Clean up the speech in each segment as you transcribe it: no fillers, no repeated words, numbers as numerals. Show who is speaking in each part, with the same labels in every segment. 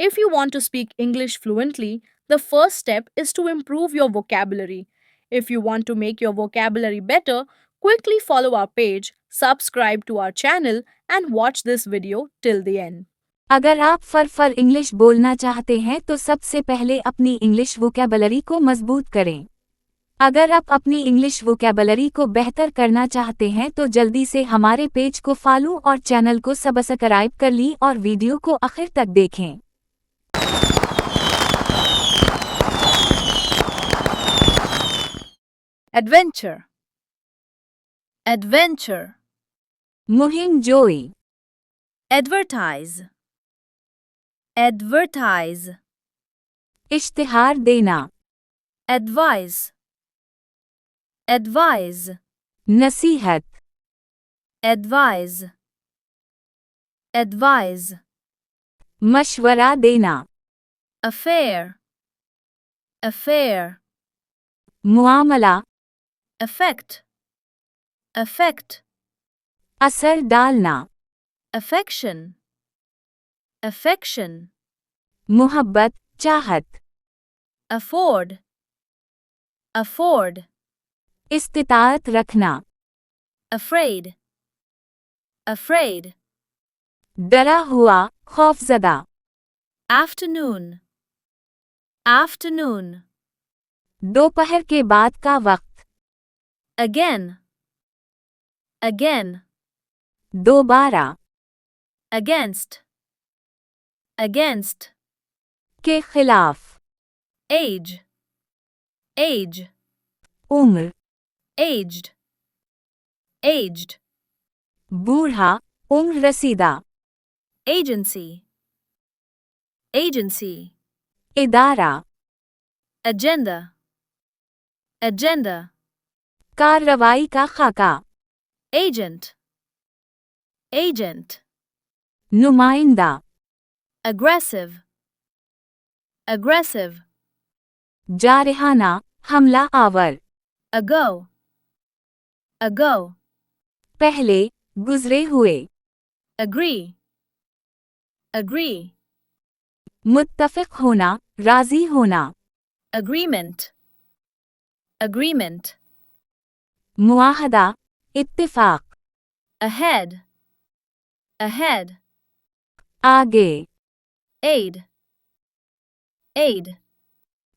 Speaker 1: If you want to speak English fluently, the first step is to improve your vocabulary. If you want to make your vocabulary better, quickly follow our page, subscribe to our channel, and watch this video till the end.
Speaker 2: अगर आप फर English बोलना चाहते हैं तो सबसे पहले अपनी English vocabulary को मजबूत करें। अगर आप अपनी इंग्लिश वोकैबुलरी को बेहतर करना चाहते हैं तो जल्दी से हमारे पेज को फॉलो और चैनल को सब्सक्राइब कर ली और वीडियो को आखिर तक देखें।
Speaker 1: Adventure. Adventure.
Speaker 2: मुहिम जोई।
Speaker 1: Advertise. Advertise.
Speaker 2: इश्तिहार देना।
Speaker 1: Advise. Advise.
Speaker 2: नसीहत।
Speaker 1: Advise. Advise.
Speaker 2: मशवरा देना।
Speaker 1: Affair. Affair.
Speaker 2: मुआमला।
Speaker 1: Affect. Affect.
Speaker 2: असर डालना।
Speaker 1: Affection. Affection.
Speaker 2: मोहब्बत, चाहत।
Speaker 1: Afford. Afford.
Speaker 2: इस्तिताअत रखना।
Speaker 1: Afraid. Afraid.
Speaker 2: डरा हुआ, खौफजदा।
Speaker 1: Afternoon. Afternoon.
Speaker 2: दोपहर के बाद का वक्त।
Speaker 1: Again. Again.
Speaker 2: दोबारा।
Speaker 1: Against. Against.
Speaker 2: के खिलाफ।
Speaker 1: Age. Age.
Speaker 2: उम्र।
Speaker 1: Aged. Aged.
Speaker 2: बूढ़ा, उम्र रसीदा।
Speaker 1: Agency. Agency.
Speaker 2: इदारा।
Speaker 1: Agenda. Agenda.
Speaker 2: कार्रवाई का खाका।
Speaker 1: Agent. Agent.
Speaker 2: नुमाइंदा।
Speaker 1: Aggressive. Aggressive.
Speaker 2: जारहाना, हमला आवर।
Speaker 1: Ago. Ago.
Speaker 2: पहले, गुजरे हुए।
Speaker 1: Agree. Agree.
Speaker 2: मुत्तफिक होना, राजी होना।
Speaker 1: Agreement. Agreement.
Speaker 2: मुआहदा, इत्तिफाक।
Speaker 1: Ahead. Ahead.
Speaker 2: आगे।
Speaker 1: Aid. Aid.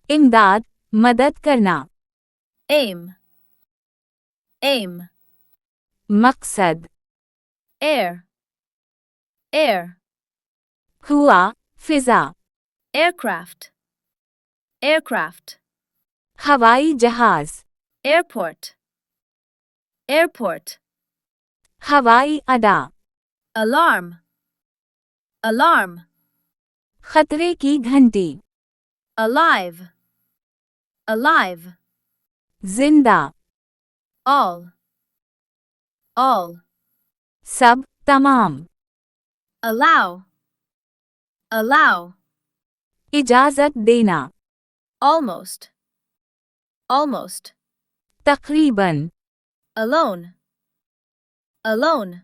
Speaker 2: इमदाद, मदद करना।
Speaker 1: Aim. Aim.
Speaker 2: मकसद।
Speaker 1: Air. Air.
Speaker 2: हुआ, फिजा।
Speaker 1: Aircraft. Aircraft.
Speaker 2: हवाई जहाज।
Speaker 1: Airport. Airport.
Speaker 2: हवाई अड्डा।
Speaker 1: Alarm. Alarm.
Speaker 2: खतरे की घंटी।
Speaker 1: Alive. Alive.
Speaker 2: जिंदा।
Speaker 1: All. All.
Speaker 2: सब, तमाम।
Speaker 1: Allow. Allow.
Speaker 2: इजाजत देना।
Speaker 1: Almost. Almost.
Speaker 2: तकरीबन।
Speaker 1: Alone. Alone.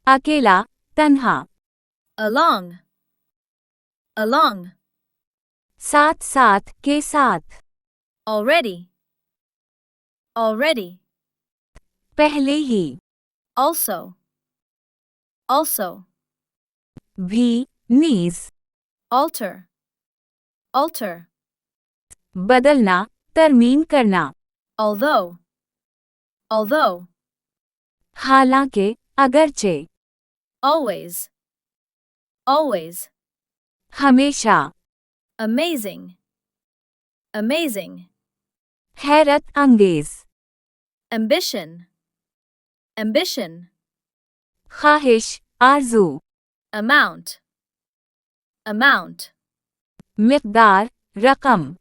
Speaker 2: अकेला, तन्हा।
Speaker 1: Along. Along.
Speaker 2: साथ साथ, के साथ।
Speaker 1: Already. Already.
Speaker 2: पहले ही।
Speaker 1: Also. Also.
Speaker 2: भी, नीज।
Speaker 1: Alter. Alter.
Speaker 2: बदलना, तरमीम करना।
Speaker 1: Although. Although.
Speaker 2: हालांकि, अगरचे।
Speaker 1: Always. Always.
Speaker 2: हमेशा।
Speaker 1: Amazing. Amazing.
Speaker 2: हैरत अंगेज।
Speaker 1: Ambition. Ambition.
Speaker 2: ख्वाहिश, आरजू।
Speaker 1: Amount. Amount.
Speaker 2: मिकदार, रकम।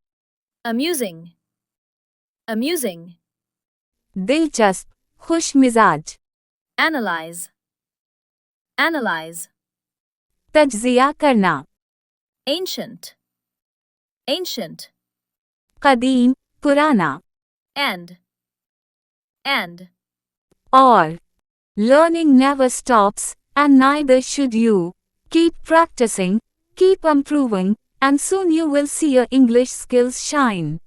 Speaker 1: Amusing. Amusing.
Speaker 2: दिलचस्प, खुश मिजाज।
Speaker 1: Analyze. Analyze.
Speaker 2: तज्जिया करना।
Speaker 1: Ancient. Ancient.
Speaker 2: कदीम, पुराना।
Speaker 1: And. And.
Speaker 2: और learning never stops, and neither should you. Keep practicing, Keep improving, and soon you will see your English skills shine.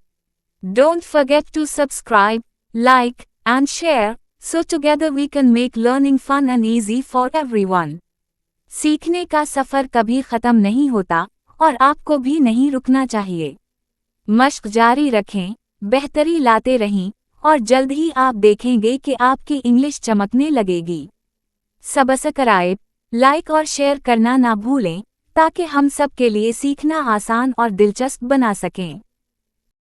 Speaker 2: Don't forget to subscribe, like, and share, so together we can make learning fun and easy for everyone. सीखने का सफ़र कभी ख़त्म नहीं होता, और आपको भी नहीं रुकना चाहिए। मश्क जारी रखें, बेहतरी लाते रहें, और जल्द ही आप देखेंगे कि आपकी इंग्लिश चमकने लगेगी। सब्सक्राइब, लाइक और शेयर करना ना भूलें, ताकि हम सब के लिए सीखना आसान और दिलचस्प बना सकें।